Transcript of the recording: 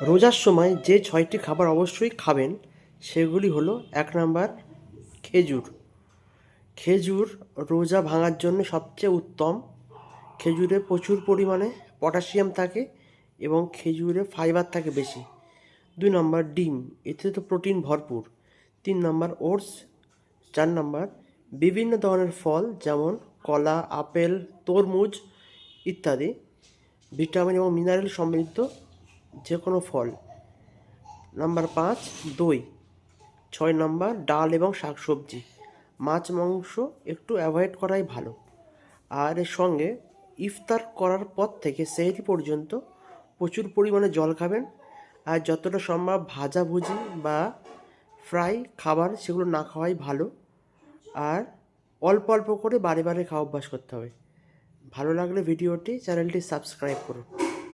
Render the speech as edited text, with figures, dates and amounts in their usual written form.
রোজার সময় যে ৬টি খাবার অবশ্যই খাবেন সেগুলি হলো ১ নাম্বার খেজুর। খেজুর রোজা ভাঙার জন্য সবচেয়ে উত্তম। খেজুরে প্রচুর পরিমাণে পটাশিয়াম থাকে এবং খেজুরে ফাইবার থাকে বেশি। ২ নাম্বার ডিম, এতে তো প্রোটিন ভরপুর। ৩ নাম্বার ওটস। ৪ নাম্বার বিভিন্ন ধরনের ফল যেমন কলা, আপেল, তরমুজ ইত্যাদি ভিটামিন এবং মিনারেল সমৃদ্ধ যে কোনো ফল। নাম্বার ৫ দই। ৬ নাম্বার ডাল এবং শাকসবজি। মাছ মাংস একটু অ্যাভয়েড করাই ভালো। আর এর সঙ্গে ইফতার করার পর থেকে সেহরি পর্যন্ত প্রচুর পরিমাণে জল খাবেন। আর যতটা সম্ভব ভাজাভুজি বা ফ্রাই খাবার সেগুলো না খাওয়াই ভালো। আর অল্প অল্প করে বারে বারে খাওয়া অভ্যাস করতে হবে। ভালো লাগলে ভিডিওটি চ্যানেলটি সাবস্ক্রাইব করুন।